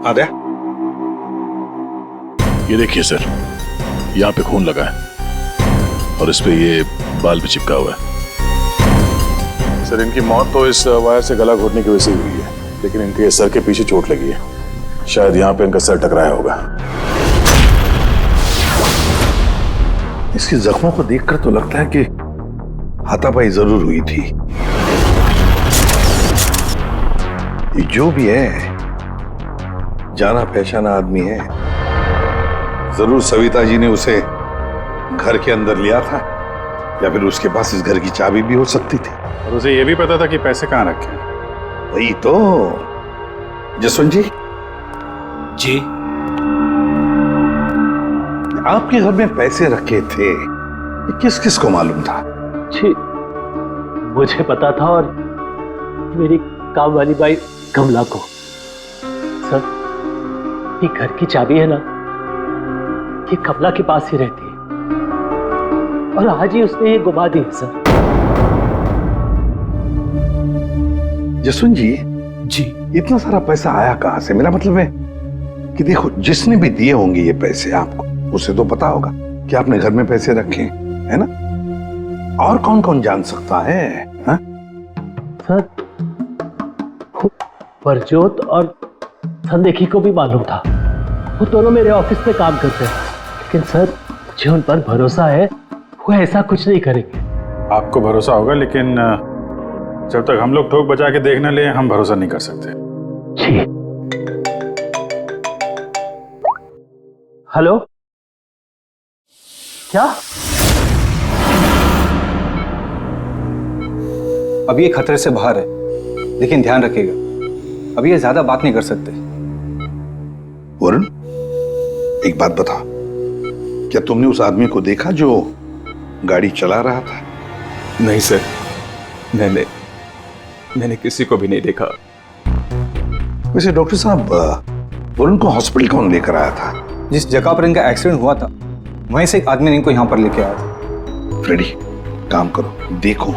आद्या, ये देखिए सर, यहाँ पे खून लगा है और इस पे ये बाल भी चिपका हुआ है। सर इनकी मौत तो इस वायर से गला घोटने की वजह से हुई है, लेकिन इनके सर के पीछे चोट लगी है। शायद यहाँ पे इनका सर टकराया होगा। इसकी जख्मों को देखकर तो लगता है कि हाथापाई जरूर हुई थी। ये जो भी है, जाना पहचाना आदमी है। जरूर सविता जी ने उसे घर के अंदर लिया था, या फिर उसके पास इस घर की चाबी भी हो सकती थी। और उसे ये भी पता था कि पैसे कहाँ रखे हैं। वही तो। जसवंत जी, जी आपके घर में पैसे रखे थे, ये किस किस को मालूम था? जी मुझे पता था और मेरी काम वाली बाई कमला को। सर ये घर की चाबी है ना, ये कमला के पास ही रहती है और आज ही उसने ये गुमा दी है सर। जसवंत जी, जी इतना सारा पैसा आया कहां से? मेरा मतलब है कि देखो, जिसने भी दिए होंगे ये पैसे आपको, उसे तो पता होगा कि आपने घर में पैसे रखे, है ना? और कौन कौन जान सकता है? हा? सर परजोत और संदेखी को भी मालूम था, वो दोनों मेरे ऑफिस में काम करते हैं। लेकिन सर मुझे उन पर भरोसा है, वो ऐसा कुछ नहीं करेंगे। आपको भरोसा होगा, लेकिन जब तक हम लोग ठोक बजा के देख न ले, हम भरोसा नहीं कर सकते। जी। हेलो, क्या? अभी ये खतरे से बाहर है, लेकिन ध्यान रखिएगा, अभी ये ज्यादा बात नहीं कर सकते। वरुण, एक बात बता, क्या तुमने उस आदमी को देखा जो गाड़ी चला रहा था? नहीं सर, मैंने किसी को भी नहीं देखा। वैसे डॉक्टर साहब, वरुण को हॉस्पिटल कौन लेकर आया था? जिस जगह पर इनका एक्सीडेंट हुआ था, वहीं से एक आदमी ने इनको यहाँ पर लेके आया था। फ्रेडी, काम करो, देखो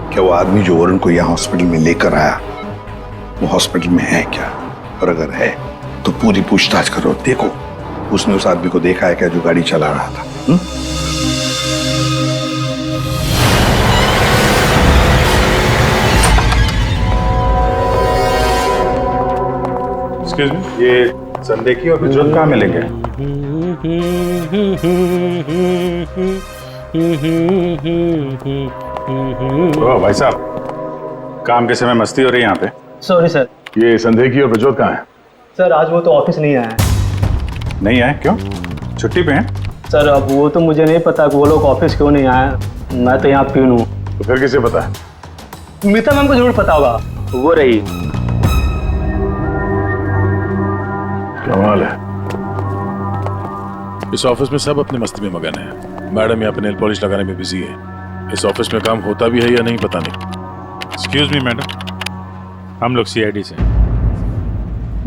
क्या वो आदमी जो वरुण को यहाँ हॉस्पिटल में लेकर आया, वो हॉस्पिटल में है क्या? और अगर है तो पूरी पूछताछ करो, देखो उसने उस आदमी को देखा है क्या जो गाड़ी चला रहा था। एक्सक्यूज मी, ये संदेखी और बिजोत कहाँ मिलेंगे? ओ भाई साहब, काम के समय मस्ती हो रही है यहाँ पे। Sorry sir. ये संदेखी और बिजोत कहाँ है? सर आज वो तो ऑफिस नहीं आया है। नहीं आए? क्यों? छुट्टी पे हैं? सर अब वो तो मुझे नहीं पता कि वो लोग ऑफिस क्यों नहीं आए। मैं तो यहाँ प्यून हूँ। तो फिर किसे पता है? मीता मैम को जरूर पता होगा, वो रही। कमाल है, इस ऑफिस में सब अपनी मस्ती में मगन है। मैडम यहाँ पे नेल पॉलिश लगाने में बिजी है। इस ऑफिस में काम होता भी है या नहीं पता नहीं। एक्सक्यूज मी मैडम, हम लोग सीआईडी से।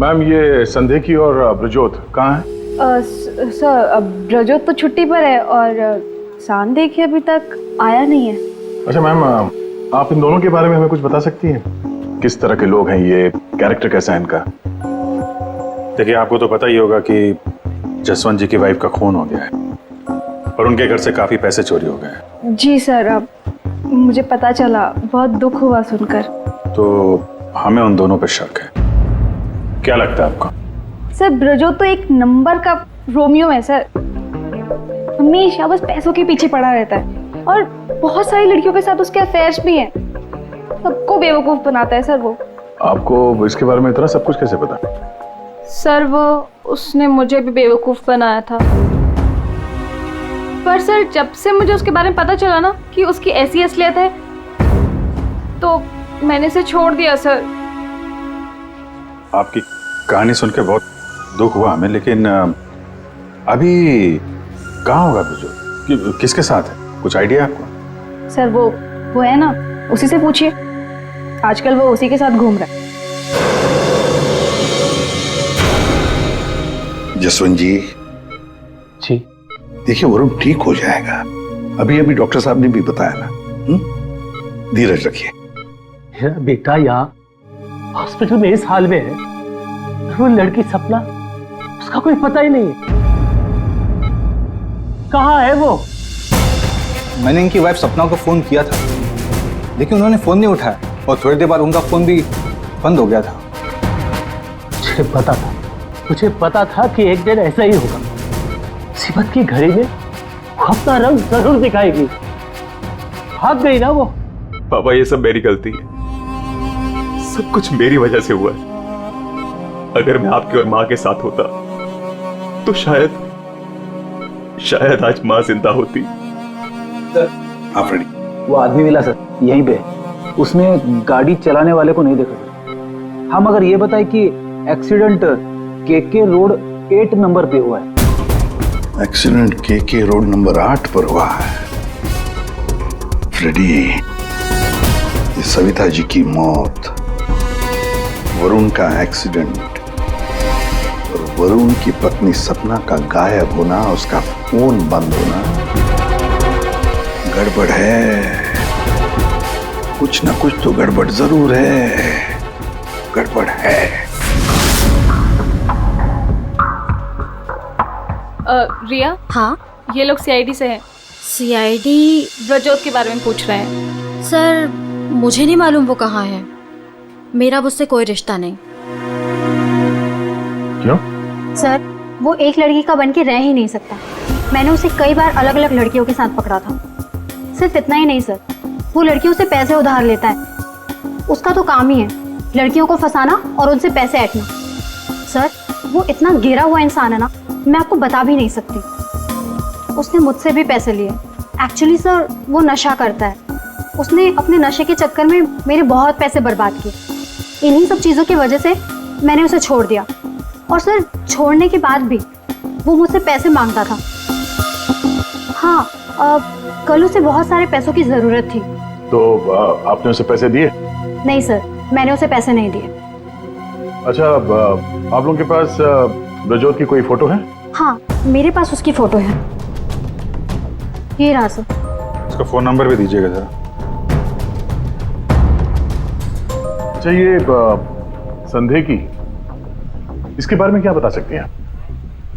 मैम ये संदेखी और ब्रजोत कहाँ है? सर ब्रजोत तो छुट्टी पर है और संदेखी अभी तक आया नहीं है। अच्छा मैम, आप इन दोनों के बारे में हमें कुछ बता सकती हैं? किस तरह के लोग हैं ये, कैरेक्टर कैसा है इनका? देखिए आपको तो पता ही होगा कि जसवंत जी की वाइफ का खून हो गया है और उनके घर से काफी पैसे चोरी हो गए। जी सर, अब मुझे पता चला, बहुत दुख हुआ सुनकर। तो हमें उन दोनों पर शक है। क्या लगता है आपको? सर ब्रजोत तो एक नंबर का रोमियो है सर, हमेशा बस पैसों के पीछे पड़ा रहता है और बहुत सारी लड़कियों के साथ उसके अफेयर्स भी हैं। सबको बेवकूफ बनाता है सर वो। आपको इसके बारे में इतना सब कुछ कैसे पता? सर वो उसने मुझे भी बेवकूफ बनाया था, पर सर जब से मुझे उसके बारे में पता चला ना कि उसकी ऐसी असलियत है, तो मैंने इसे छोड़ दिया सर। आपकी कहानी सुन के बहुत दुख हुआ हमें, लेकिन अभी कहाँ होगा बिजोत? किसके साथ है? कुछ आइडिया आपको? सर वो है ना, उसी से पूछिए, आजकल वो उसी के साथ घूम रहा है। जसवंत जी, जी देखिए वरुण ठीक हो जाएगा, अभी अभी डॉक्टर साहब ने भी बताया ना। धीरज रखिए। मेरा बेटा यहाँ हॉस्पिटल में इस हाल में है, वो लड़की सपना, उसका कोई पता ही नहीं है। कहाँ है वो? मैंने इनकी वाइफ सपना को फोन किया था, लेकिन उन्होंने फोन नहीं उठाया और थोड़ी देर बाद उनका फोन भी बंद हो गया था। मुझे पता था कि एक दिन ऐसा ही होगा। मुसीबत की घड़ी में वो अपना रंग जरूर दिखाएगी। भाग गई ना वो। पापा ये सब मेरी गलती है, सब कुछ मेरी वजह से हुआ है। अगर मैं आपके और माँ के साथ होता तो शायद आज माँ जिंदा होती। आप रेडी? वो आदमी मिला सर, यहीं पे। उसने गाड़ी चलाने वाले को नहीं देखा सर। हम अगर ये बताए कि एक्सीडेंट केके रोड 8 नंबर पे हुआ है। एक्सीडेंट केके रोड नंबर 8 पर हुआ है। फ्रेडी, ये सविता जी की मौत, वरुण का एक्सीडेंट और वरुण की पत्नी सपना का गायब होना, उसका फोन बंद होना, गड़बड़ है। कुछ ना कुछ तो गड़बड़ जरूर है। गड़बड़ है। रिया, हाँ ये लोग सीआईडी से हैं। सीआईडी? ब्रजोत के बारे में पूछ रहे हैं। सर मुझे नहीं मालूम वो कहाँ है। मेरा उससे कोई रिश्ता नहीं। क्यों? सर वो एक लड़की का बन के रह ही नहीं सकता। मैंने उसे कई बार अलग अलग लड़कियों के साथ पकड़ा था। सिर्फ इतना ही नहीं सर, वो लड़कियों से पैसे उधार लेता है। उसका तो काम ही है लड़कियों को फंसाना और उनसे पैसे ऐंठना। सर वो इतना गिरा हुआ इंसान है ना, मैं आपको बता भी नहीं सकती। उसने मुझसे भी पैसे लिए। एक्चुअली सर वो नशा करता है। उसने अपने नशे के चक्कर में मेरे बहुत पैसे बर्बाद किए। इन्हीं सब चीज़ों की वजह से मैंने उसे छोड़ दिया। और सर छोड़ने के बाद भी वो मुझसे पैसे मांगता था। हाँ, कल उसे बहुत सारे पैसों की ज़रूरत थी। तो आपने उसे पैसे दिए? नहीं सर, मैंने उसे पैसे नहीं दिए। अच्छा, आप लोगों के पास ब्रजोत की कोई फोटो है? हाँ, मेरे पास उसकी फोटो है। ये रहा सर। उसका फोन नंबर भी दीजिएगा जरा। अच्छा, ये संदेह की, इसके बारे में क्या बता सकते हैं?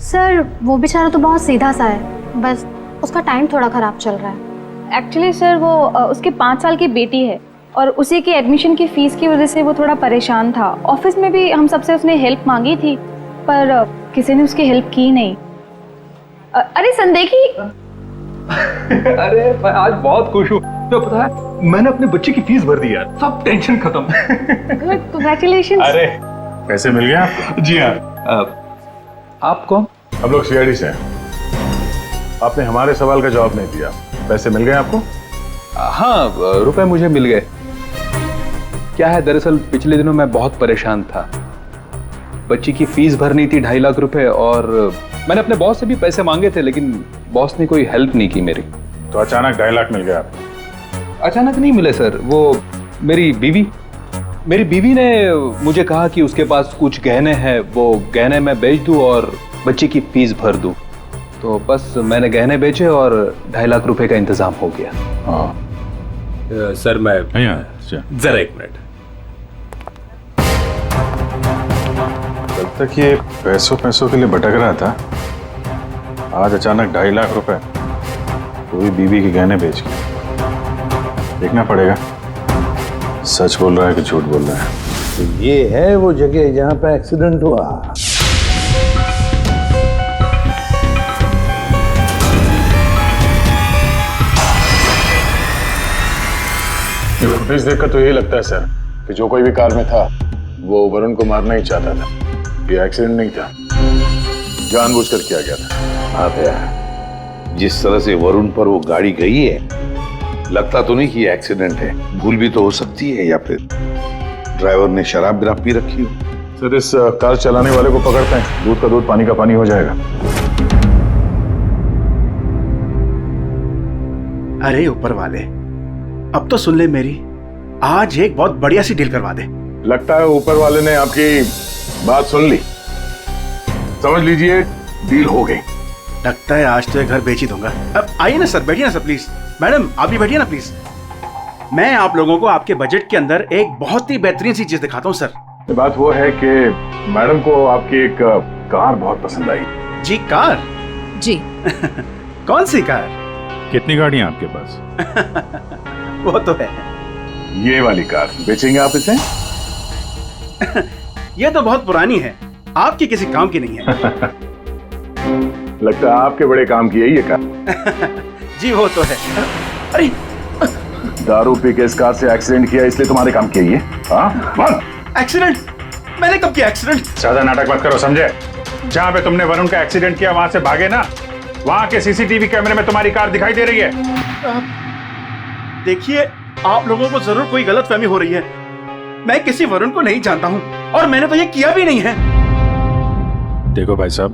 सर वो बेचारा तो बहुत सीधा सा है, बस उसका टाइम थोड़ा खराब चल रहा है। एक्चुअली सर वो उसके 5 साल की बेटी है और उसी की एडमिशन की फीस की वजह से वो थोड़ा परेशान था। ऑफिस में भी हम सबसे उसने हेल्प मांगी थी, पर किसी ने उसकी हेल्प की नहीं। अरे संदेह की। अरे मैं आज बहुत खुश हूँ। तो पता है मैंने अपने बच्चे की फीस भर दी यार, सब टेंशन खत्म। कांग्रेचुलेशन। अरे पैसे मिल गए आपको? जी हाँ। आप कौन? हम लोग सीआईडी से हैं। आपने हमारे सवाल का जवाब नहीं दिया। पैसे मिल गए आपको? हाँ, रुपए मुझे मिल गए। क्या है, दरअसल पिछले दिनों मैं बहुत परेशान था। बच्ची की फीस भरनी थी 2.5 लाख रुपए, और मैंने अपने बॉस से भी पैसे मांगे थे, लेकिन बॉस ने कोई हेल्प नहीं की मेरी। तो अचानक 2.5 लाख मिल गया आपको? अचानक नहीं मिले सर। वो मेरी बीवी ने मुझे कहा कि उसके पास कुछ गहने हैं, वो गहने मैं बेच दूं और बच्ची की फीस भर दूं। तो बस मैंने गहने बेचे और 2.5 लाख रुपए का इंतजाम हो गया। हाँ सर मैं जरा 1 मिनट। कल तक ये पैसों के लिए भटक रहा था, आज अचानक 2.5 लाख रुपए, वो भी बीवी के गहने बेच के। देखना पड़ेगा सच बोल रहा है कि झूठ बोल रहा है। तो ये है वो जगह जहां पे एक्सीडेंट हुआ। फुटेज देखकर तो यही लगता है सर कि जो कोई भी कार में था वो वरुण को मारना ही चाहता था। ये एक्सीडेंट नहीं था, जानबूझकर किया गया था। हाँ यार, जिस तरह से वरुण पर वो गाड़ी गई है, लगता तो नहीं कि ये एक्सीडेंट है। भूल भी तो हो सकती है, या फिर ड्राइवर ने शराब पी रखी हो। सर इस कार चलाने वाले को पकड़ते हैं, दूध का दूध पानी का पानी हो जाएगा। अरे ऊपर वाले, अब तो सुन ले मेरी, आज एक बहुत बढ़िया सी डील करवा दे। लगता है ऊपर वाले ने आपकी बात सुन ली। समझ लीजिए डील हो गई। लगता है आज तो ये घर बेच ही दूंगा। अब आइए ना सर, बैठिए ना सर प्लीज। मैडम आप भी बैठिए ना प्लीज। मैं आप लोगों को आपके बजट के अंदर एक बहुत ही बेहतरीन सी चीज दिखाता हूँ सर। बात वो है कि मैडम को आपकी एक कार बहुत पसंद आई। जी कार? जी। कौन सी कार? कितनी गाड़ियां आपके पास? वो तो है। ये वाली कार बेचेंगे आप इसे? ये तो बहुत पुरानी है, आपकी किसी काम की नहीं है। लगता है आपके बड़े काम की है ये कार। जी वो तो है। अरे दारू पी के इस कार से एक्सीडेंट किया इसलिए तुम्हारे काम की है ये? हाँ? एक्सीडेंट? मैंने कब किया एक्सीडेंट? ज्यादा नाटक मत करो समझे। जहाँ पे तुमने वरुण का एक्सीडेंट किया वहां से भागे ना, वहां के सीसीटीवी कैमरे में तुम्हारी कार दिखाई दे रही है। देखिए, आप लोगों को जरूर कोई गलतफहमी हो रही है। मैं किसी वरुण को नहीं जानता हूँ और मैंने तो ये किया भी नहीं है। देखो भाई साहब,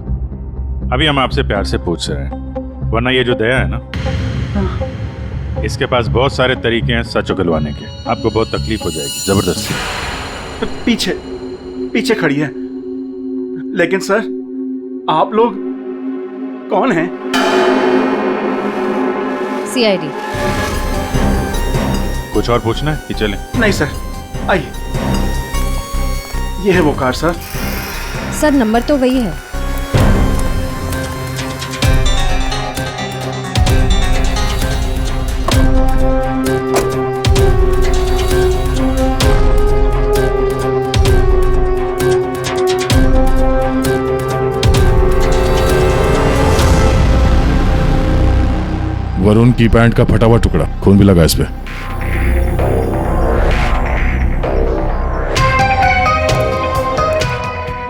अभी हम आपसे प्यार से पूछ रहे हैं, वरना ये जो दया है ना, इसके पास बहुत सारे तरीके हैं सच उगलवाने के। आपको बहुत तकलीफ हो जाएगी जबरदस्ती। पीछे पीछे खड़ी है। लेकिन सर, आप लोग कौन हैं? सीआईडी। कुछ और पूछना है कि चलें? नहीं सर, आइए। ये है वो कार सर। सर नंबर तो वही है। वरुण की पैंट का फटा हुआ टुकड़ा, खून भी लगा इस पे।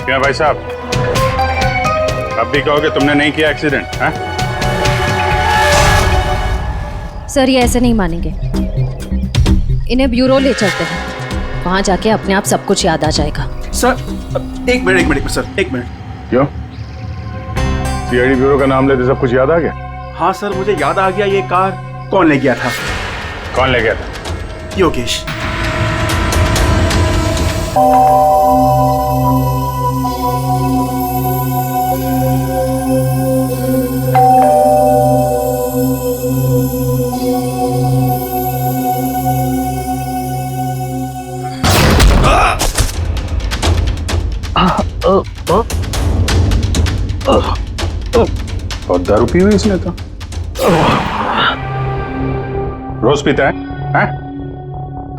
क्या भाई साहब, अब भी कहोगे तुमने नहीं किया एक्सीडेंट? हैं? सर ये ऐसे नहीं मानेंगे, इन्हें ब्यूरो ले चलते हैं, वहां जाके अपने आप सब कुछ याद आ जाएगा। सर एक मिनट सर, एक मिनट। क्यों? सीआईडी ब्यूरो का नाम लेते सब कुछ याद आ गया? हाँ सर, मुझे याद आ गया ये कार कौन ले गया था। कौन ले गया था? योगेश। और दारू पी हुई इसने तो। रोज पीता है? हैं?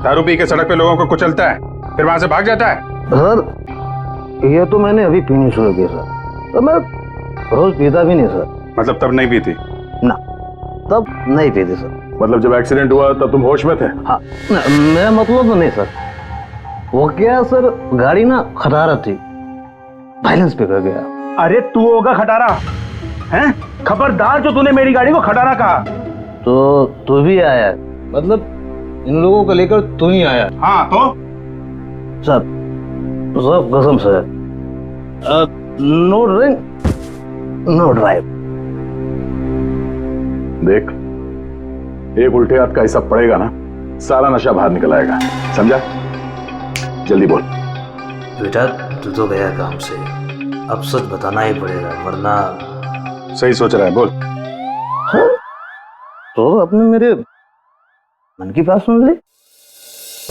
दारू पी के सड़क पे लोगों को कुचलता है, फिर वहां से भाग जाता है। सर ये तो मैंने अभी पीनी शुरू की सर, तो मैं रोज पीता भी नहीं सर। मतलब तब नहीं पीती? ना, तब नहीं पीती सर। मतलब जब एक्सीडेंट हुआ तब तुम होश में थे? हाँ, मेरा मतलब तो नहीं सर। वो क्या सर, गाड़ी ना खटारा थी, बैलेंस पे कर गया। अरे तू होगा खटारा हैं? खबरदार जो तूने मेरी गाड़ी को खटारा कहा। तो तू भी आया, मतलब इन लोगों को लेकर तू ही आया? हाँ तो? सब कसम से, नो ड्रिंक नो ड्राइव। देख, एक उल्टे हाथ का हिसाब पड़ेगा ना, सारा नशा बाहर निकल आएगा, समझा? जल्दी बोल। बेटा तू तो गया काम से, अब सच बताना ही पड़ेगा वरना। सही सोच रहा है, बोल। हाँ? तो आपने मेरे मन की बात सुन ली?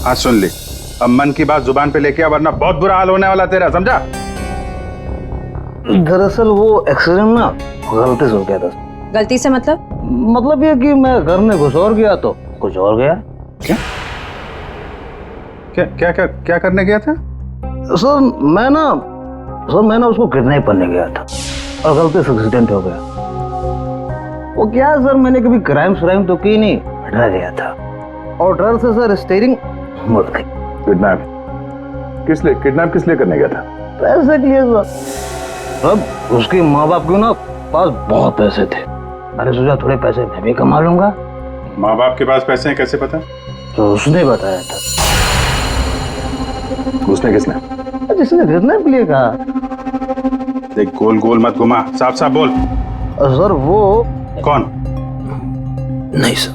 हाँ सुन ली। अब मन की बात जुबान पे लेके आ, वरना बहुत बुरा हाल होने वाला तेरा, समझा? दरअसल वो एक्सीडेंट ना गलती से हो गया था। गलती से मतलब ये कि मैं घर में घुस और गया तो कुछ और गया। क्या क्या क्या क्या, क्या करने गया था? सर मैं ना उसको किडनैप करने गया था और गलती से एक्सीडेंट हो गया। वो क्या सर, मैंने कभी क्राइम तो की नहीं, डर गया था और डर से सर स्टीयरिंग मुड़ गई। किडनैप किस लिए करने गया था? पैसे के लिए सर। अब उसके माँ बाप के ना पास बहुत पैसे थे, मैंने सोचा थोड़े पैसे मैं भी कमा लूंगा। माँ बाप के पास पैसे हैं कैसे पता? तो उसने बताया था। उसने किसने? जिसने किडनैप के लिए कहा। देख गोल गोल मत घुमा, साफ साफ बोल। सर वो कौन? नहीं सर,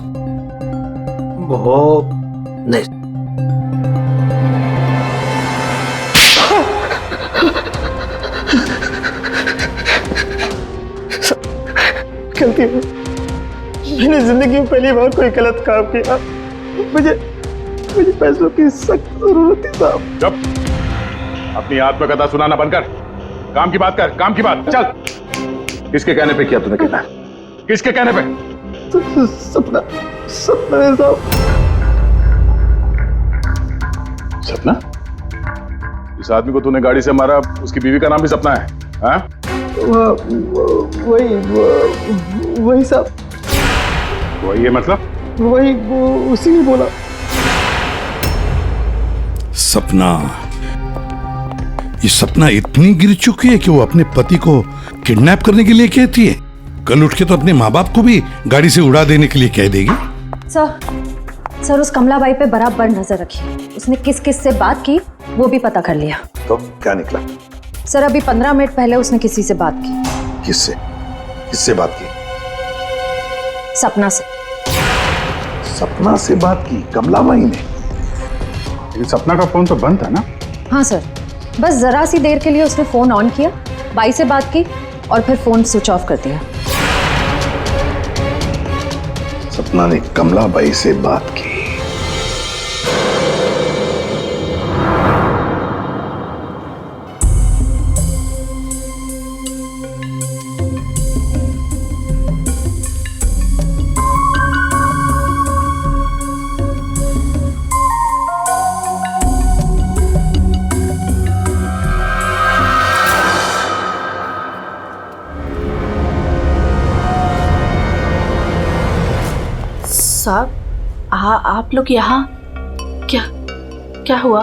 वो नहीं। गलती है, मैंने जिंदगी में पहली बार कोई गलत काम किया। मुझे पैसों की सख्त जरूरत थी साहब। चुप। अपनी आत्मकथा सुनाना बंद कर, काम की बात कर, काम की बात। चल, किसके कहने पे किया तूने किडनैप? किसके कहने पे? सपना है साहब। सपना? इस आदमी को तूने गाड़ी से मारा, उसकी बीवी का नाम भी सपना है? हाँ? वही साहब, वही है मतलब? वही उसी ने बोला। सपना, ये सपना इतनी गिर चुकी है कि वो अपने पति को किडनैप करने के लिए कहती है। कल उठ के तो अपने माँ बाप को भी गाड़ी से उड़ा देने के लिए कह देगी। सर उस कमलाबाई पे बराबर नजर रखिए। उसने किस किस से बात की वो भी पता कर लिया। तो क्या निकला? सर अभी 15 मिनट पहले उसने किसी से बात की। किससे? किससे बात की? सपना से। सपना से बात की कमलाबाई ने? लेकिन सपना का फोन तो बंद था ना? हाँ सर, बस जरा सी देर के लिए उसने फोन ऑन किया, बाई से बात की और फिर फोन स्विच ऑफ कर दिया। सपना ने कमलाबाई से बात की। साहब, आप लोग यहाँ क्या हुआ?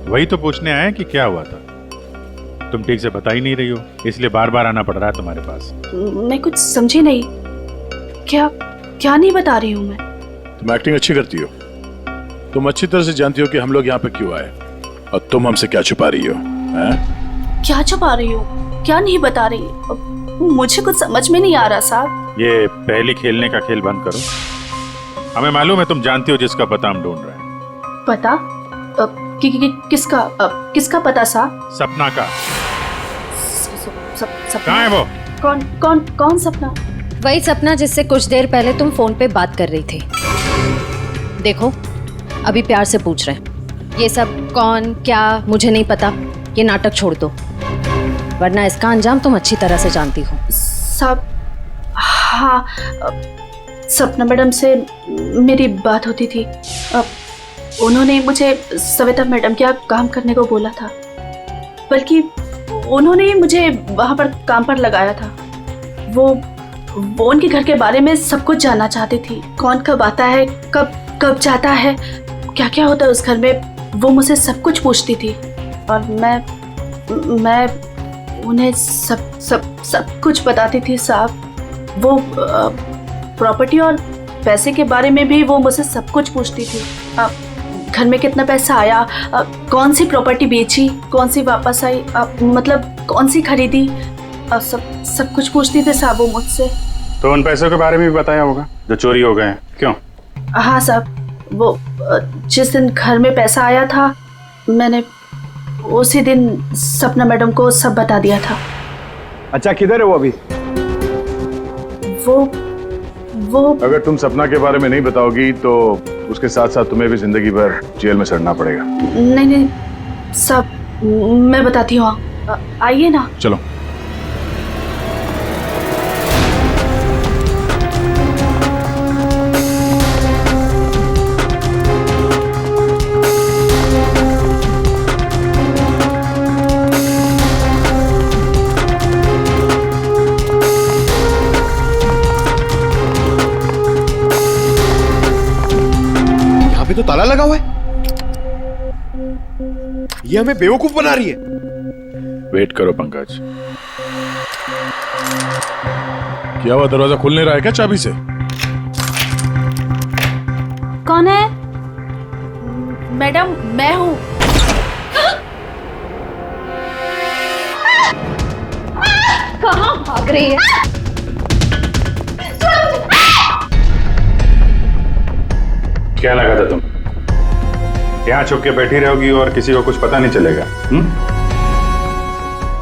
वही तो पूछने आए कि क्या हुआ था। तुम ठीक से बता ही नहीं रही हो, इसलिए बार बार आना पड़ रहा है तुम्हारे पास। मैं कुछ समझी नहीं। क्या नहीं बता रही हूँ मैं? तुम एक्टिंग अच्छी करती हो। तुम अच्छी तरह से जानती हो कि हम लोग यहाँ पे क्यों आए, और तुम हमसे क्या छुपा रही हो? क्या छुपा रही हो? क्या नहीं बता रही? मुझे कुछ समझ में नहीं आ रहा साहब। ये पहली खेलने का खेल बंद करो। हमें मालूम है तुम जानती हो जिसका पता हम ढूंढ रहे हैं। पता? किसका पता साहब? सपना का। सपना? कहाँ है वो? कौन सपना? वही सपना जिससे कुछ देर पहले तुम फोन पे बात कर रही थी। देखो अभी प्यार से पूछ रहे हैं, ये सब कौन क्या मुझे नहीं पता, ये नाटक छोड़ दो, वरना इसका अंजाम तुम अच्छी तरह से जानती हो। साहब, हाँ, सपना मैडम से मेरी बात होती थी। उन्होंने मुझे सविता मैडम के यहाँ काम करने को बोला था, बल्कि उन्होंने ही मुझे वहाँ पर काम पर लगाया था। वो उनके घर के बारे में सब कुछ जानना चाहती थी। कौन कब आता है, कब जाता है, क्या क्या होता है उस घर में, वो मुझसे सब कुछ पूछती थी। और मैं उन्हें सब कुछ बताती थी साहब। वो प्रॉपर्टी और पैसे के बारे में भी वो मुझसे सब कुछ पूछती थी। घर में कितना पैसा आया, कौन सी प्रॉपर्टी बेची, कौन सी वापस आई, मतलब कौन सी खरीदी, सब कुछ पूछती थी साहब वो मुझसे। तो उन पैसों के बारे में भी बताया होगा जो चोरी हो गए हैं, क्यों? हाँ साहब, वो जिस दिन घर में पैसा आया था, मैंने उसी दिन सपना मैडम को सब बता दिया था। अच्छा, किधर है वो अभी? वो अगर तुम सपना के बारे में नहीं बताओगी तो उसके साथ साथ तुम्हें भी जिंदगी भर जेल में सड़ना पड़ेगा। नहीं सब मैं बताती हूँ, आइए ना। चलो। तो ताला लगा हुआ है। ये हमें बेवकूफ बना रही है। वेट करो पंकज। क्या हुआ, दरवाजा खुल नहीं रहा है क्या चाबी से? कौन है? मैडम, मैं हूँ। कहाँ भाग रही है? क्या लगा था तुम यहाँ छुप के बैठी रहोगी और किसी को कुछ पता नहीं चलेगा?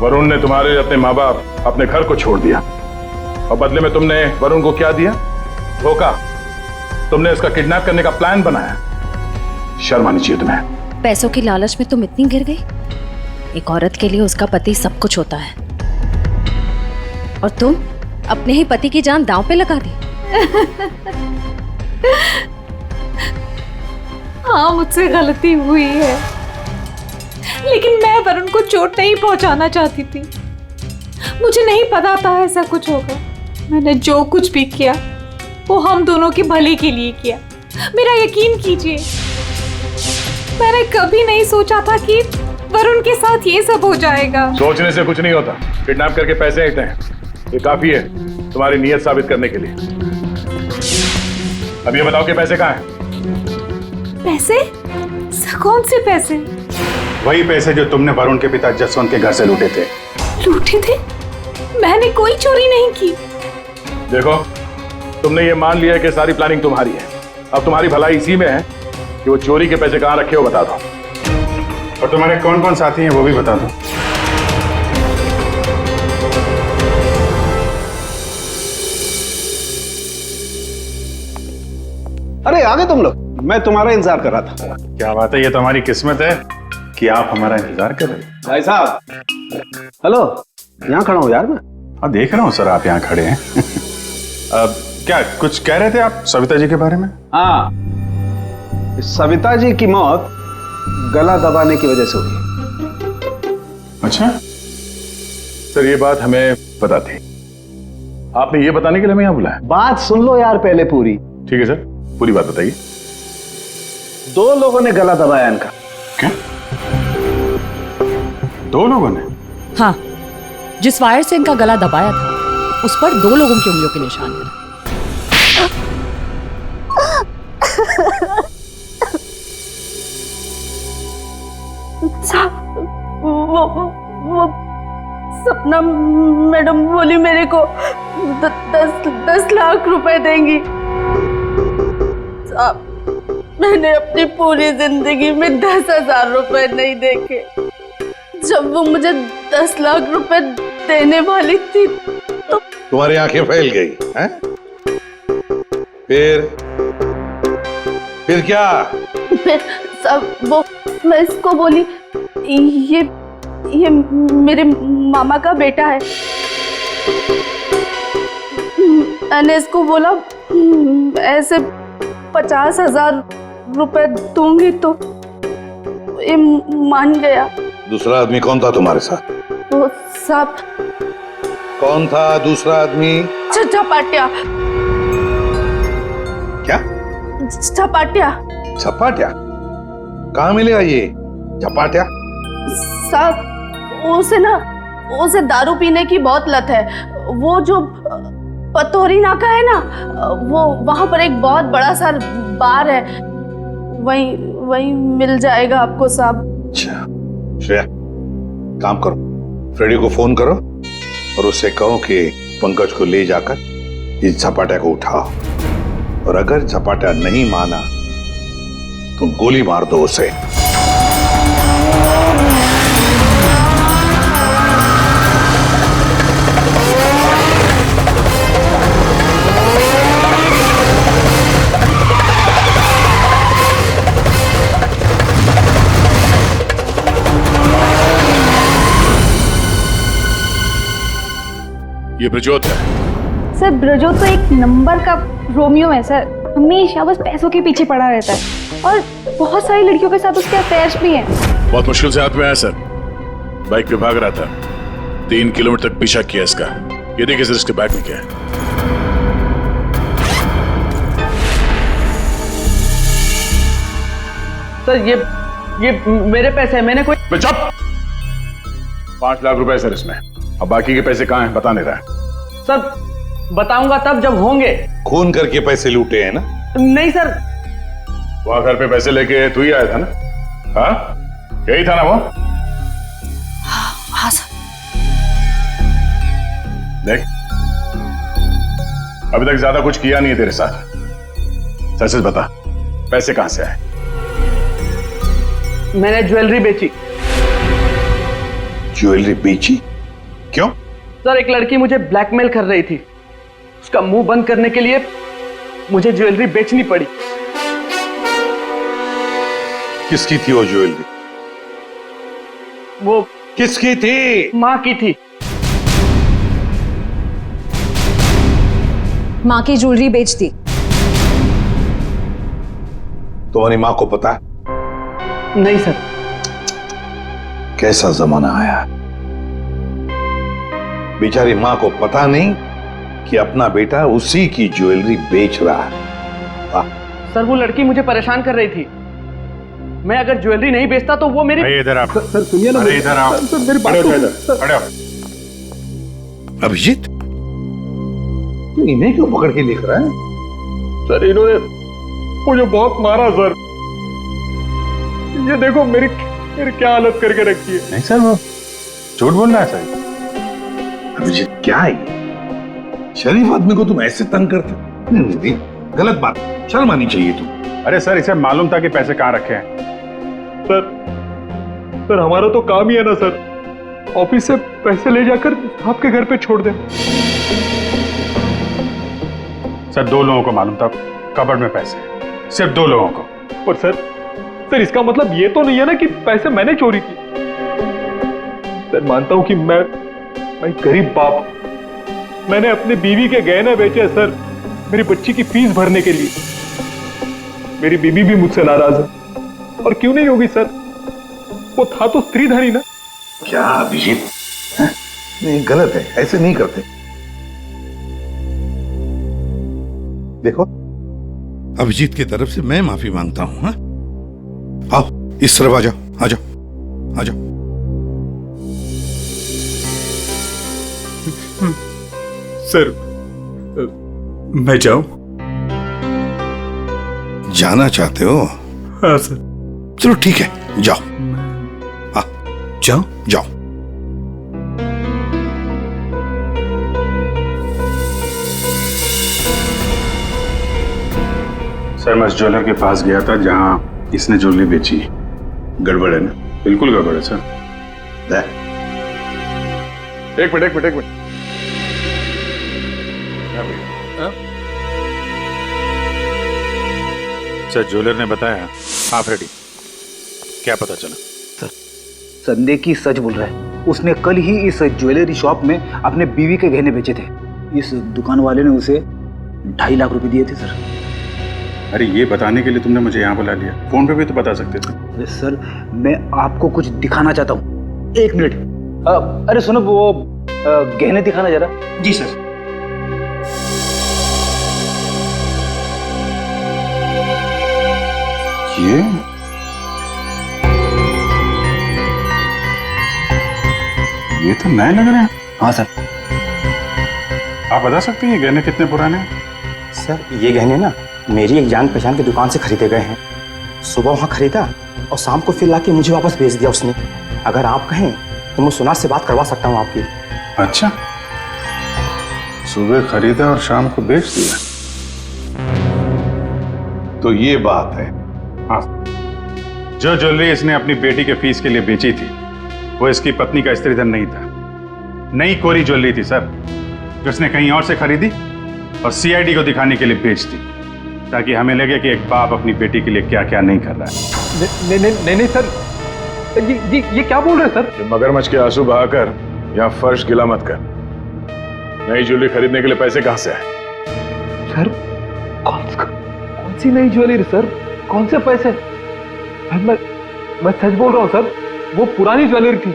वरुण ने तुम्हारे अपने माँ बाप, अपने घर को छोड़ दिया, और बदले में तुमने वरुण को क्या दिया? धोखा। तुमने उसका किडनैप करने का प्लान बनाया। शर्म आनी चाहिए तुम्हें। पैसों की लालच में तुम इतनी गिर गई? एक औरत के लिए उसका पति सब कुछ होता है, और तुम अपने ही पति की जान दांव पे लगा दी। हाँ, मुझसे गलती हुई है, लेकिन मैं वरुण को चोट नहीं पहुंचाना चाहती थी। मुझे नहीं पता था ऐसा कुछ होगा। मैंने जो कुछ भी किया वो हम दोनों के भले के लिए किया। मेरा यकीन कीजिए, मैंने कभी नहीं सोचा था कि वरुण के साथ ये सब हो जाएगा। सोचने से कुछ नहीं होता। किडनैप करके पैसे लेते हैं, ये काफी है तुम्हारी नीयत साबित करने के लिए। अब ये बताओ कि पैसे कहाँ हैं? पैसे? कौन से पैसे? वही पैसे जो तुमने वरुण के पिता जसवंत के घर से लूटे थे। लूटे थे? मैंने कोई चोरी नहीं की। देखो, तुमने ये मान लिया कि सारी प्लानिंग तुम्हारी है। अब तुम्हारी भलाई इसी में है कि वो चोरी के पैसे कहाँ रखे हो बता दो, और तुम्हारे कौन कौन साथी हैं वो भी बता दो। अरे आ गए तुम लोग, मैं तुम्हारा इंतजार कर रहा था। क्या बात है, ये तो हमारी किस्मत है कि आप हमारा इंतजार कर रहे हैं। भाई साहब, हेलो, यहाँ खड़ा हूँ यार मैं। हाँ देख रहा हूँ सर, आप यहाँ खड़े हैं। अब क्या कुछ कह रहे थे आप सविता जी के बारे में? हाँ, सविता जी की मौत गला दबाने की वजह से हुई। अच्छा सर, ये बात हमें पता थी। आपने ये बताने के लिए हमें यहाँ बुलाया? बात सुन लो यार पहले पूरी। ठीक है सर, पूरी बात बताइए। 2 लोगों ने गला दबाया इनका। क्या? 2 लोगों ने? हाँ, जिस वायर से इनका गला दबाया था उस पर 2 लोगों की उंगलियों के निशान हैं। वो सपना मैडम बोली मेरे को 10 लाख रुपए देंगी। साहब, मैंने अपनी पूरी जिंदगी में 10,000 रुपए नहीं देखे। जब वो मुझे 10 लाख रुपए देने वाली थी तो तुम्हारी आंखें फैल गई हैं? फिर क्या? सब वो मैं इसको बोली ये मेरे मामा का बेटा है। मैंने इसको बोला ऐसे 50,000 रुपए दूंगी तो ये मान गया। दूसरा आदमी कौन था तुम्हारे साथ? वो सब कौन था दूसरा आदमी? झपाटिया। क्या? झपाटिया। झपाटिया? कहाँ मिलेगा ये झपाटिया? साहब, उसे दारू पीने की बहुत लत है। वो जो पतोरी नाका है ना, वो वहां पर एक बहुत बड़ा सा बार है, वही मिल जाएगा आपको साहब। अच्छा श्रेया, काम करो, फ्रेडी को फोन करो और उससे कहो कि पंकज को ले जाकर इस झपाटा को उठाओ, और अगर झपाटा नहीं माना तो गोली मार दो उसे। ये ब्रजोत है। सर, ब्रजोत तो एक नंबर का रोमियो है सर। हमेशा बस पैसों के पीछे पड़ा रहता है, और बहुत सारी लड़कियों के साथ उसके अफेयर्स भी हैं। बहुत मुश्किल से हाथ में आया सर। बाइक पे भाग रहा था, 3 किलोमीटर तक पीछा किया इसका। ये देखिए सर, इसके बैग में क्या है। सर ये मेरे पैसे हैं, मैंने कोई। चुप! 5 लाख रुपए सर इसमें। अब बाकी के पैसे कहाँ हैं बता नहीं रहा है। सर बताऊंगा तब जब होंगे। खून करके पैसे लूटे हैं ना? नहीं सर। वहां घर पे पैसे लेके तू ही आया था ना? हाँ, यही था ना वो? हाँ सर। देख, अभी तक ज्यादा कुछ किया नहीं है तेरे साथ। सच सच बता, पैसे कहां से आए? मैंने ज्वेलरी बेची। ज्वेलरी बेची? क्यों? सर, एक लड़की मुझे ब्लैकमेल कर रही थी। उसका मुंह बंद करने के लिए मुझे ज्वेलरी बेचनी पड़ी। किसकी थी वो ज्वेलरी? किसकी थी? माँ की थी। माँ की ज्वेलरी बेच दी। तुम्हारी माँ को पता है? नहीं सर। कैसा जमाना आया, बेचारी माँ को पता नहीं कि अपना बेटा उसी की ज्वेलरी बेच रहा है। सर वो लड़की मुझे परेशान कर रही थी। मैं अगर ज्वेलरी नहीं बेचता तो वो मेरी। इधर आप। सर सुनिए ना, इधर आओ। सर मेरी बात खड़े हो। अभिजीत, तू इन्हें क्यों पकड़ के लिख रहा है? सर इन्होंने मुझे बहुत मारा सर। ये देखो मेरी क्या हालत करके रखी है। नहीं सर, वो झूठ बोल रहा है सर। अभिजीत क्या है ये? शरीफ आदमी को तुम ऐसे तंग करते? नहीं, गलत बात, शर्म आनी चाहिए तुम। अरे सर, इसे मालूम था कि पैसे कहाँ रखे हैं। सर हमारा तो काम ही है ना सर, ऑफिस से पैसे ले जाकर आपके घर पे छोड़ दें। सर 2 लोगों को मालूम था कबर्ड में पैसे हैं, सिर्फ 2 लोगों को। पर सर इसका मतलब ये तो नहीं है ना कि पैसे मैंने चोरी की। सर मानता हूं कि मैं गरीब बाप, मैंने अपनी बीवी के गहने बेचे सर, मेरी बच्ची की फीस भरने के लिए। मेरी बीवी भी मुझसे नाराज है, और क्यों नहीं होगी सर, वो था तो स्त्रीधनी ना। क्या अभिजीत, नहीं गलत है, ऐसे नहीं करते। देखो, अभिजीत की तरफ से मैं माफी मांगता हूं। हाँ, आओ इस तरफ आ जाओ, आ जाओ, आ जाओ। सर मैं जाऊं? जाना चाहते हो? हाँ सर। चलो ठीक है, जाओ। हाँ जाओ, जाओ। सर मैं उस ज्वेलर के पास गया था जहां इसने ज्वेलरी बेची। गड़बड़ है ना? बिल्कुल गड़बड़ है सर। एक मिनट। सर ज्वेलर ने बताया आप रेडी। क्या पता चला? संदेह की सच बोल रहा है। उसने कल ही इस ज्वेलरी शॉप में अपने बीवी के गहने बेचे थे। इस दुकान वाले ने उसे 2.5 लाख रुपए दिए थे सर। अरे ये बताने के लिए तुमने मुझे यहाँ बुला लिया, फोन पे भी तो बता सकते थे। अरे सर मैं आपको कुछ दिखाना चाहता हूँ, 1 मिनट। अरे सुनो, वो गहने दिखाना जरा। जी सर। ये तो नए लग रहे हैं। हाँ सर। आप बता सकते हैं ये गहने कितने पुराने हैं? सर ये गहने ना मेरी एक जान पहचान की दुकान से खरीदे गए हैं। सुबह वहाँ खरीदा और शाम को फिर लाके मुझे वापस भेज दिया उसने। अगर आप कहें तो मैं सुनार से बात करवा सकता हूँ आपकी। अच्छा, सुबह खरीदा और शाम को बेच दिया। तो ये बात है। हाँ, जो ज्वेलरी इसने अपनी बेटी के फीस के लिए बेची थी वो इसकी पत्नी का स्त्रीधन नहीं था। नई कोरी ज्वेलरी थी सर, जो उसने कहीं और से खरीदी और सीआईडी को दिखाने के लिए बेच दी, ताकि हमें लगे कि एक बाप अपनी बेटी के लिए क्या क्या नहीं कर रहा है। नहीं सर, ये क्या बोल रहे हैं सर? मगरमच्छ के आंसू बहाकर यहाँ फर्श गिला मत कर। नई ज्वेलरी खरीदने के लिए पैसे कहाँ से आए? सर कौन सी नई ज्वेलरी सर? कौन से पैसे? मैं सच बोल रहा हूँ सर, वो पुरानी ज्वेलरी थी।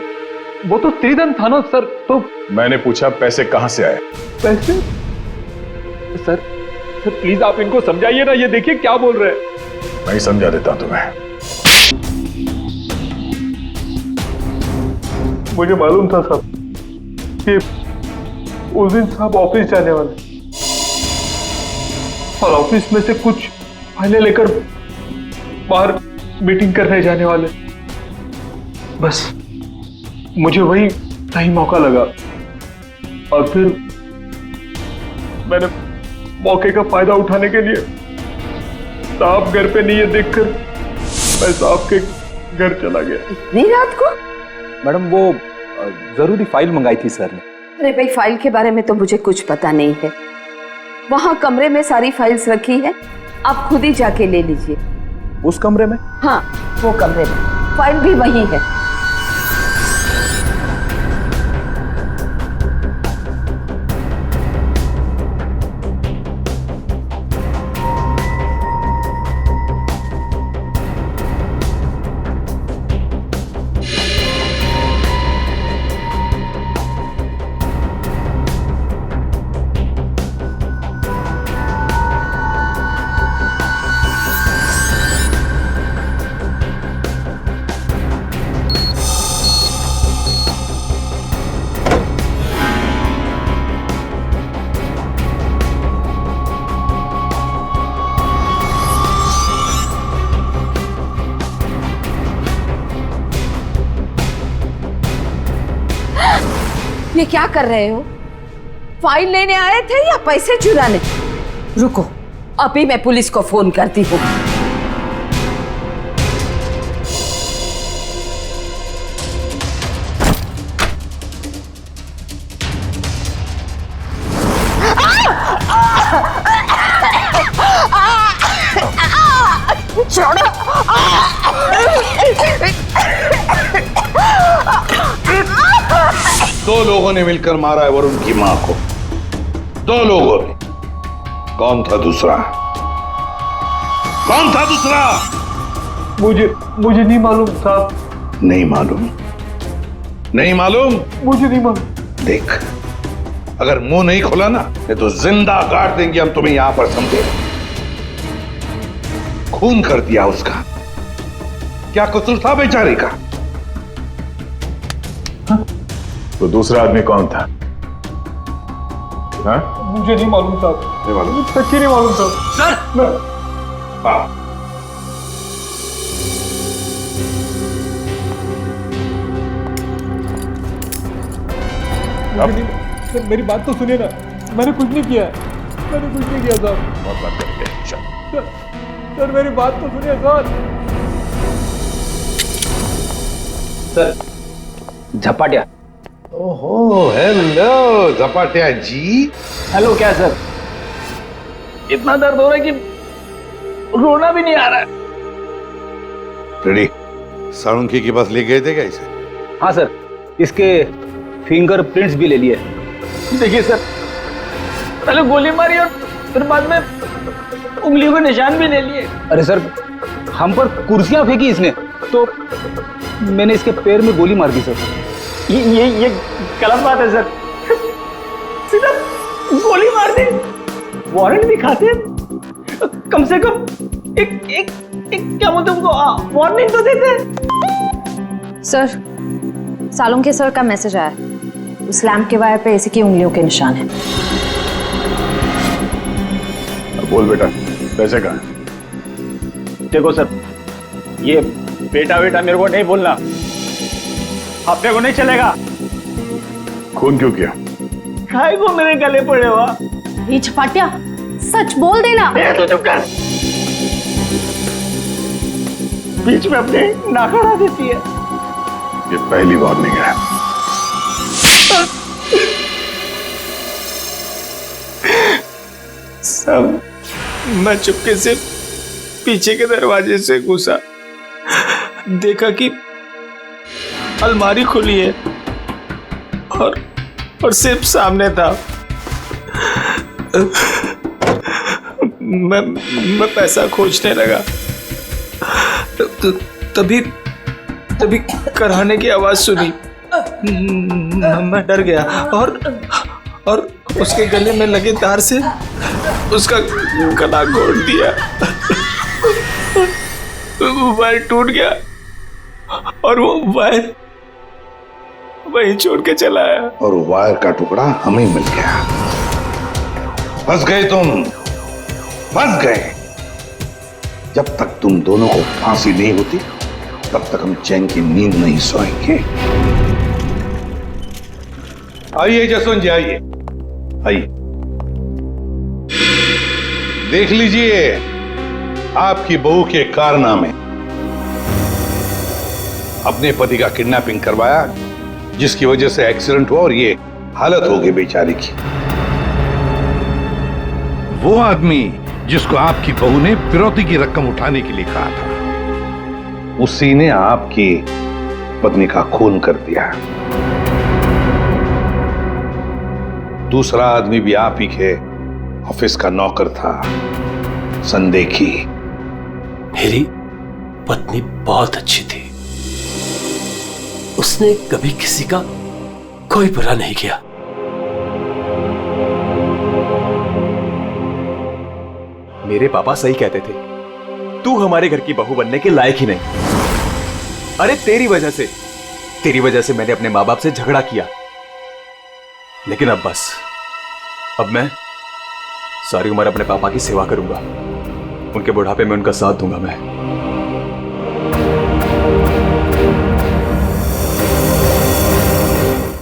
वो तो स्त्रीधन था ना सर। तो मैंने पूछा पैसे कहाँ से आए? पैसे? सर प्लीज आप इनको समझाइए ना, ये देखिए क्या बोल रहे हैं। मैं ही समझा देता तुम्हें। मुझे मालूम था साहब कि उस दिन साहब ऑफिस जाने वाले और ऑफिस में से कुछ फाइलें लेकर बाहर मीटिंग करने जाने वाले। बस मुझे वही सही मौका लगा और फिर मैंने मौके का फायदा उठाने के लिए साहब घर पे नहीं है देखकर मैं साहब के घर चला गया। इतनी रात को? मैडम वो जरूरी फाइल मंगाई थी सर ने। अरे भाई, फाइल के बारे में तो मुझे कुछ पता नहीं है। वहाँ कमरे में सारी फाइल्स रखी है, आप खुद ही जाके ले लीजिए। उस कमरे में? हाँ, वो कमरे में फाइल भी वही है। ये क्या कर रहे हो? फाइल लेने आए थे या पैसे चुराने? रुको, अभी मैं पुलिस को फोन करती हूँ। दो लोगों ने मिलकर मारा है वरुण की मां को। दो लोगों ने। कौन था दूसरा? कौन था दूसरा? मुझे नहीं मालूम साहब। नहीं मालूम? नहीं मालूम? मुझे नहीं मालूम। देख, अगर मुंह नहीं खोला ना तो जिंदा काट देंगे हम तुम्हें यहां पर, समझे? खून कर दिया उसका। क्या कसूर था बेचारे का? तो दूसरा आदमी कौन था? हाँ? मुझे नहीं मालूम साहब। नहीं मालूम? सच्ची नहीं मालूम साहब। सर! हाँ। मेरी बात तो सुनिए ना, मैंने कुछ नहीं किया। मैंने कुछ नहीं किया साहब। बहुत बात करके सर मेरी बात तो सुनिए सर। झपाटिया। ओहो, हेलो झपाटिया जी। हेलो। क्या सर? इतना दर्द हो रहा है कि रोना भी नहीं आ रहा है। रेडी? साळुंखे के पास ले गए थे क्या इसे? हाँ सर, इसके फिंगरप्रिंट्स भी ले लिए। देखिए सर, पहले गोली मारी और फिर बाद में उंगलियों के निशान भी ले लिए। अरे सर, हम पर कुर्सियां फेंकी इसने तो मैंने इसके पैर में गोली मार दी सर। ये गलत बात है सर। सीधा गोली मार दी। वारंट भी खाते हैं, कम से कम एक क्या बोलते हैं उनको, वार्निंग तो देते। सर, सालुंखे सर का मैसेज आया। उस लैंप के वायर पे इसी की उंगलियों के निशान हैं। बोल बेटा, पैसे कहाँ? देखो सर, ये बेटा मेरे को नहीं बोलना, अपने को नहीं चलेगा। खून क्यों किया? खाए को मेरे गले पड़े हुआ। ये झपाटिया, सच बोल देना। तो चुप कर। बीच में अपने नाक अड़ा देती है। ये पहली वार्निंग है। सब मैं चुपके से पीछे के दरवाजे से घुसा, देखा कि अलमारी खुली है और सिर्फ सामने था। मैं पैसा खोजने लगा, तभी कराने की आवाज सुनी। मैं डर गया और उसके गले में लगे तार से उसका गला घोट दिया। वायर टूट गया और वो वायर वहीं छोड़ के चला आया। और वायर का टुकड़ा हमें मिल गया। फंस गए तुम, फंस गए। जब तक तुम दोनों को फांसी नहीं होती तब तक हम चैन की नींद नहीं सोएंगे। आइए जसवंत जी, आइए आइए। देख लीजिए आपकी बहू के कारनामे। अपने पति का किडनैपिंग करवाया, जिसकी वजह से एक्सीडेंट हुआ और ये हालत हो गई बेचारी की। वो आदमी जिसको आपकी बहू ने फिरौती की रकम उठाने के लिए कहा था, उसी ने आपकी पत्नी का खून कर दिया। दूसरा आदमी भी आप ही के ऑफिस का नौकर था, संदेखी। मेरी पत्नी बहुत अच्छी थी, उसने कभी किसी का कोई बुरा नहीं किया। मेरे पापा सही कहते थे, तू हमारे घर की बहू बनने के लायक ही नहीं। अरे तेरी वजह से मैंने अपने माँ बाप से झगड़ा किया, लेकिन अब बस, अब मैं सारी उम्र अपने पापा की सेवा करूंगा। उनके बुढ़ापे में उनका साथ दूंगा मैं।